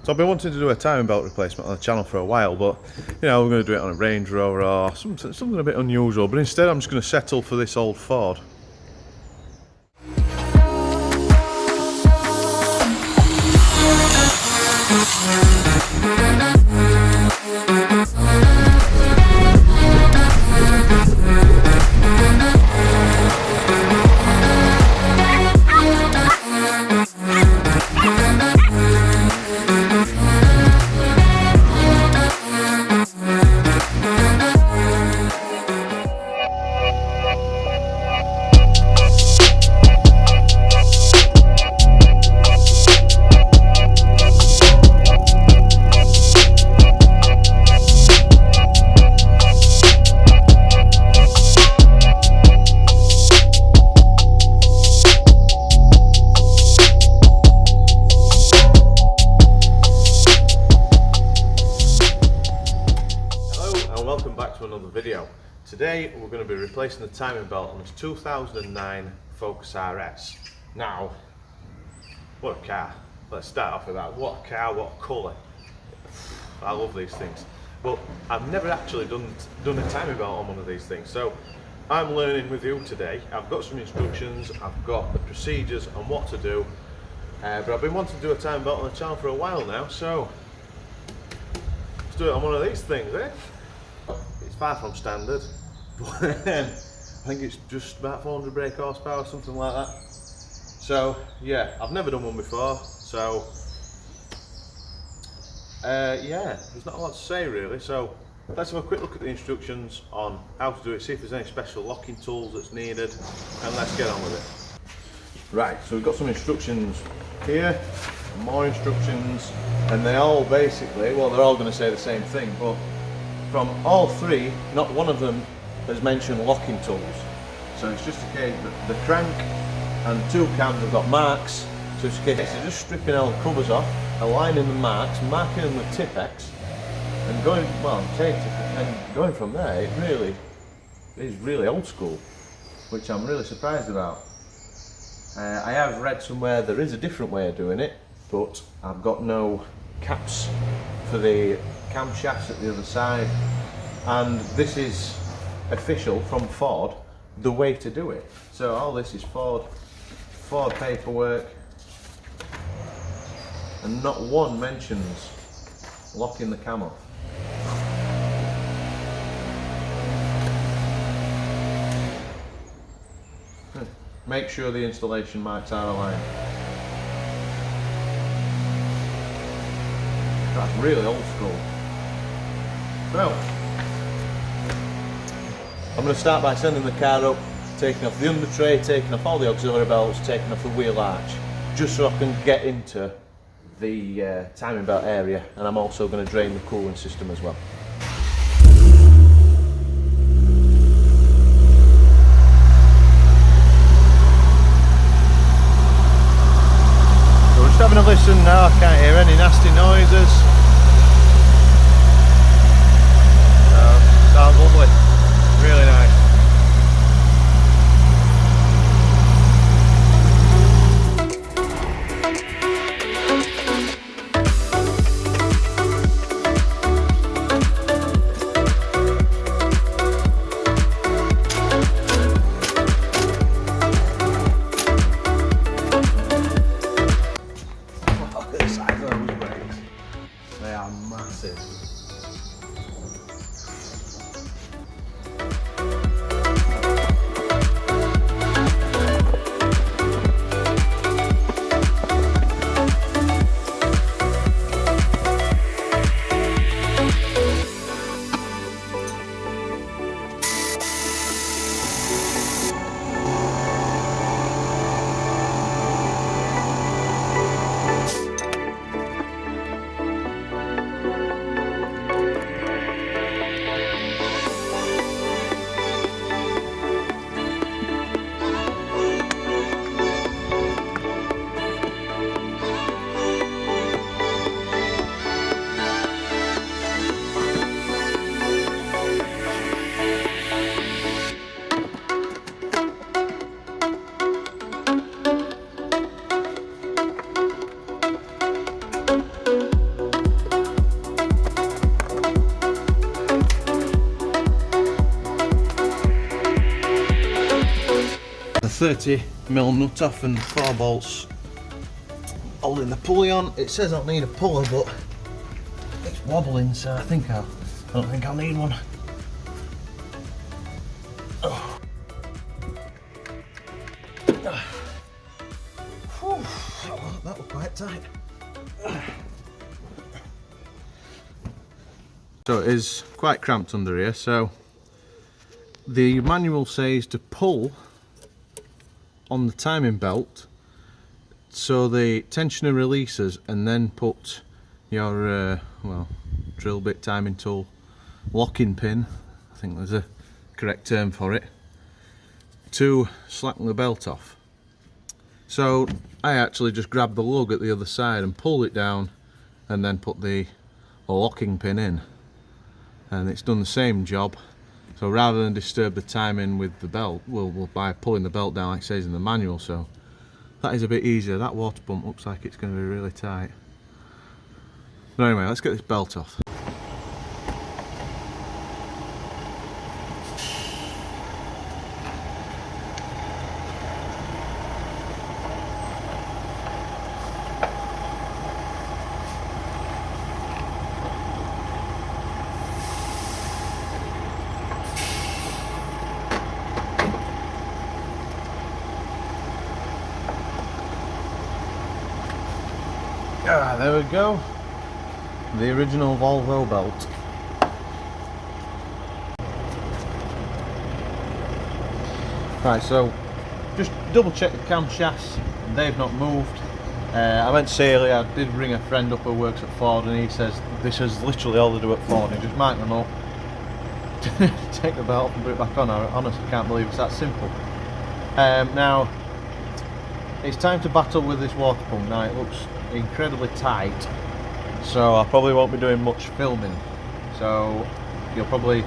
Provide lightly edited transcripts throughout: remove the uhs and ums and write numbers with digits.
So I've been wanting to do a timing belt replacement on the channel for a while, but you know, we're going to do it on a Range Rover or something a bit unusual, but instead I'm just going to settle for this old Ford. Welcome back to another video. Today we're going to be replacing the timing belt on this 2009 Focus RS. Now, what a car. Let's start off with that. What a car, what a colour. I love these things. But I've never actually done a timing belt on one of these things. So I'm learning with you today. I've got some instructions, I've got the procedures on what to do. But I've been wanting to do a timing belt on the channel for a while now, so let's do it on one of these things, eh? It's far from standard, but I think it's just about 400 brake horsepower, something like that. So yeah, I've never done one before, so yeah, there's not a lot to say really. So let's have a quick look at the instructions on how to do it, see if there's any special locking tools that's needed, and let's get on with it. Right, so we've got some instructions here, more instructions, and they all basically, well, they're all going to say the same thing, but from all three, not one of them has mentioned locking tools. So it's just a case that the crank and two cams have got marks, so it's a case of just stripping all the covers off, aligning the marks, marking them with Tipp-Ex, and going, well, and going from there. It really is really old school, which I'm really surprised about. I have read somewhere there is a different way of doing it, but I've got no caps for the camshafts at the other side, and this is official from Ford, the way to do it. So all this is Ford paperwork, and not one mentions locking the cam off. Make sure the installation marks are aligned. That's really old school. Well, I'm going to start by sending the car up, taking off the under tray, taking off all the auxiliary belts, taking off the wheel arch, just so I can get into the timing belt area, and I'm also going to drain the cooling system as well. So we're just having a listen now, I can't hear any nasty noises. Sounds lovely, really nice. Look at the size of those brakes, they are massive. 30mm nut off and 4 bolts holding the pulley on. It says I'll need a puller, but it's wobbling, so I don't think I'll need one. Oh. Whew, that was quite tight. So it is quite cramped under here, so the manual says to pull on the timing belt so the tensioner releases, and then put your well, drill bit, timing tool, locking pin, I think there's a correct term for it, to slacken the belt off. So I actually just grabbed the lug at the other side and pulled it down and then put the locking pin in, and it's done the same job. So rather than disturb the timing with the belt, we'll by pulling the belt down like it says in the manual, so that is a bit easier. That water pump looks like it's going to be really tight. But anyway, let's get this belt off. Ah, there we go. The original Volvo belt. Right, so just double check the camshafts. They've not moved. I meant to say earlier, I did ring a friend up who works at Ford, and he says this is literally all they do at Ford. You just mark them up, take the belt off and put it back on. I honestly can't believe it's that simple. Now, it's time to battle with this water pump. Now it looks incredibly tight, so I probably won't be doing much filming, so you'll probably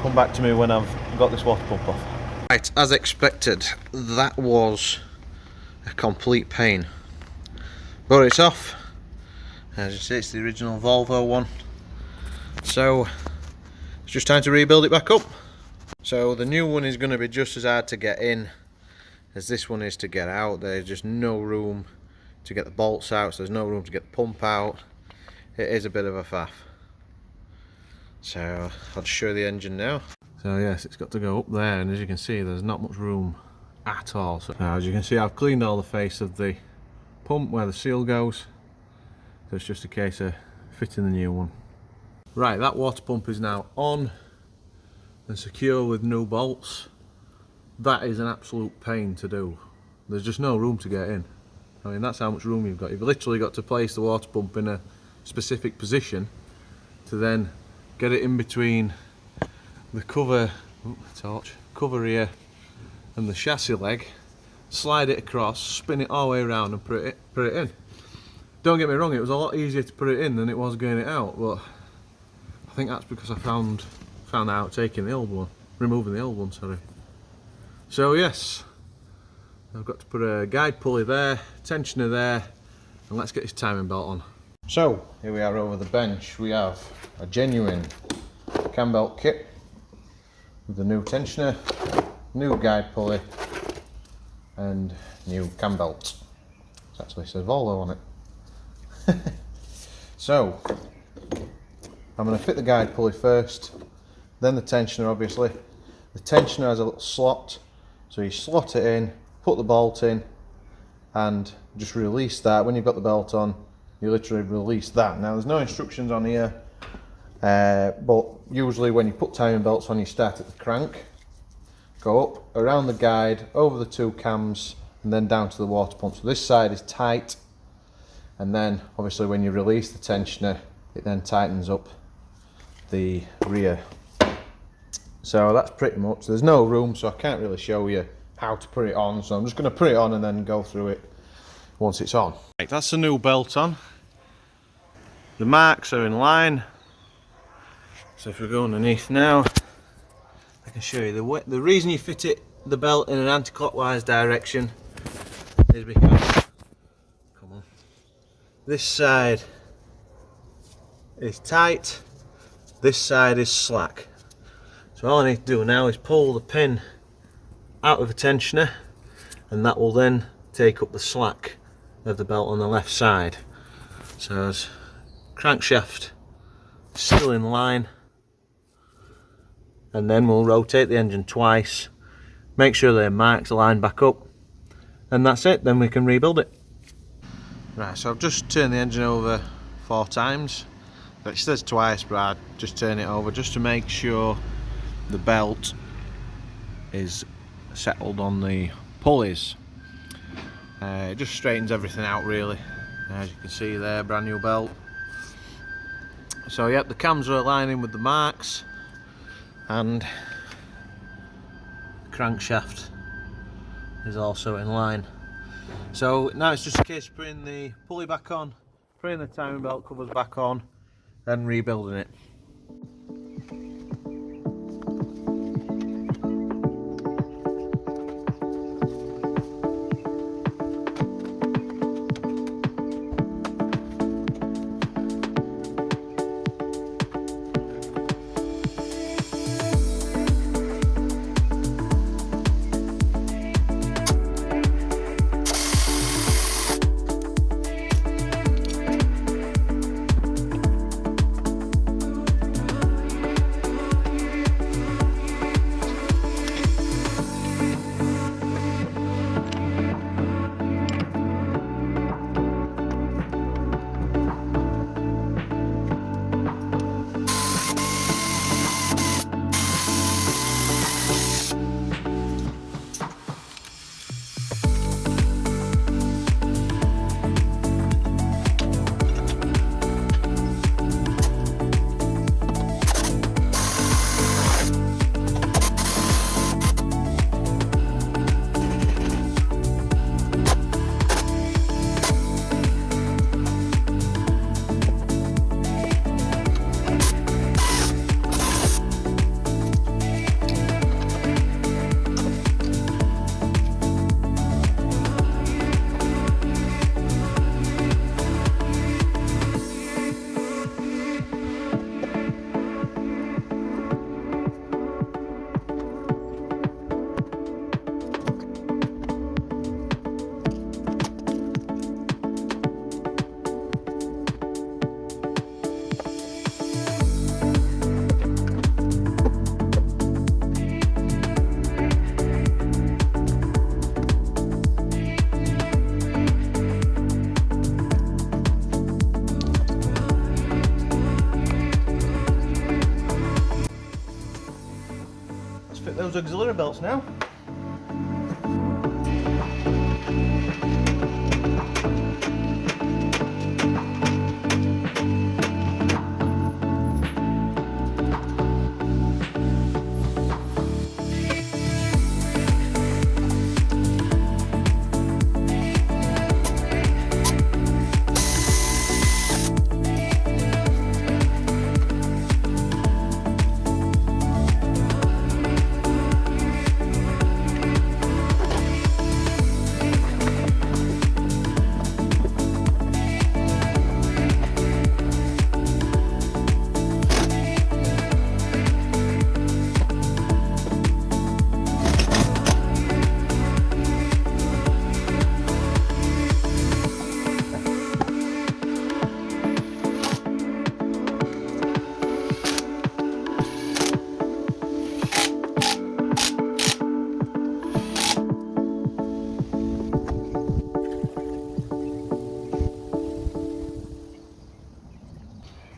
come back to me when I've got this water pump off. Right, as expected, that was a complete pain, but it's off. As you see, it's the original Volvo one, so it's just time to rebuild it back up. So the new one is going to be just as hard to get in as this one is to get out. There's just no room to get the bolts out, so there's no room to get the pump out. It is a bit of a faff. So I'll just show you the engine now. So yes, it's got to go up there, and as you can see there's not much room at all. So now, as you can see, I've cleaned all the face of the pump where the seal goes, so it's just a case of fitting the new one. Right, that water pump is now on and secure with new bolts. That is an absolute pain to do. There's just no room to get in. I mean, that's how much room you've got. You've literally got to place the water pump in a specific position to then get it in between the cover here and the chassis leg, slide it across, spin it all the way around and put it in. Don't get me wrong, it was a lot easier to put it in than it was getting it out, but I think that's because I found out taking the old one, removing the old one, sorry. So yes, I've got to put a guide pulley there, tensioner there, and let's get this timing belt on. So here we are over the bench. We have a genuine cam belt kit with the new tensioner, new guide pulley, and new cam belt. It actually says Volvo on it. So I'm going to fit the guide pulley first, then the tensioner obviously. The tensioner has a little slot, so you slot it in, put the bolt in, and just release that. When you've got the belt on, you literally release that. Now there's no instructions on here, but usually when you put timing belts on, you start at the crank, go up, around the guide, over the two cams, and then down to the water pump. So this side is tight, and then obviously when you release the tensioner, it then tightens up the rear. So that's pretty much, there's no room, so I can't really show you how to put it on, so I'm just going to put it on and then go through it once it's on. Right, that's the new belt on. The marks are in line, so if we go underneath now, I can show you the reason you fit the belt in an anti-clockwise direction is because, come on, this side is tight, this side is slack. So all I need to do now is pull the pin out of the tensioner, and that will then take up the slack of the belt on the left side. So as crankshaft still in line, and then we'll rotate the engine twice, make sure the marks line back up, and that's it, then we can rebuild it. Right, so I've just turned the engine over 4 times. It says twice, but I just turn it over just to make sure the belt is settled on the pulleys. It just straightens everything out really. As you can see there, brand new belt. So yep, the cams are aligning with the marks, and the crankshaft is also in line. So now it's just a case of putting the pulley back on, putting the timing belt covers back on, and rebuilding it. Those auxiliary belts now.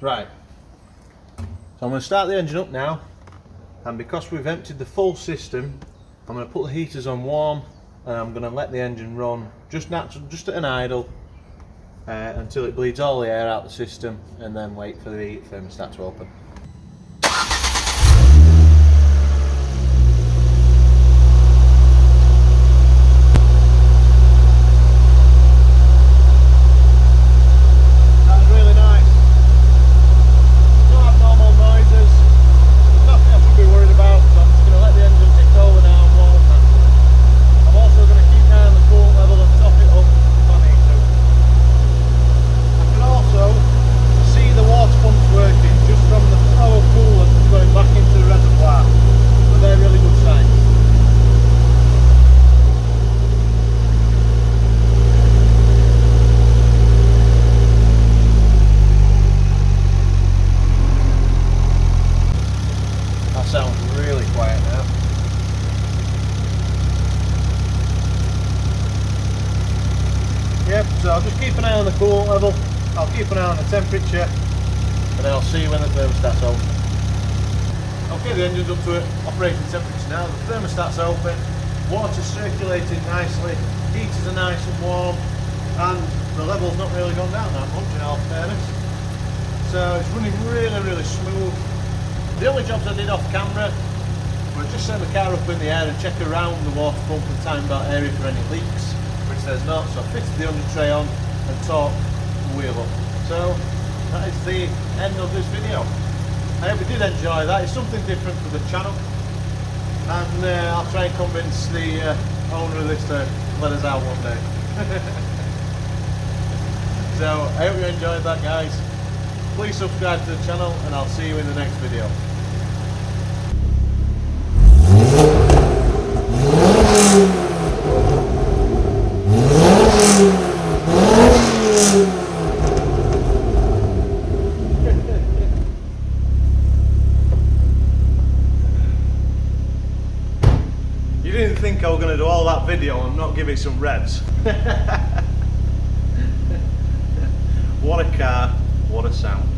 Right, so I'm going to start the engine up now, and because we've emptied the full system, I'm going to put the heaters on warm, and I'm going to let the engine run just at an idle until it bleeds all the air out the system, and then wait for the thermostat to open. From the keep an eye on the temperature, and then I'll see you when the thermostat's open. Okay, the engine's up to operating temperature now, the thermostat's open, water's circulating nicely, heaters are nice and warm, and the level's not really gone down that much in all fairness. So it's running really smooth. The only jobs I did off camera were just set the car up in the air and check around the water pump and time belt area for any leaks, which there's not, so I fitted the under tray on and torqued the wheel up. So that is the end of this video. I hope you did enjoy that. It's something different for the channel, and I'll try and convince the owner of this to let us out one day. So I hope you enjoyed that, guys. Please subscribe to the channel, and I'll see you in the next video. You didn't think I was going to do all that video and not give it some revs. What a car, what a sound.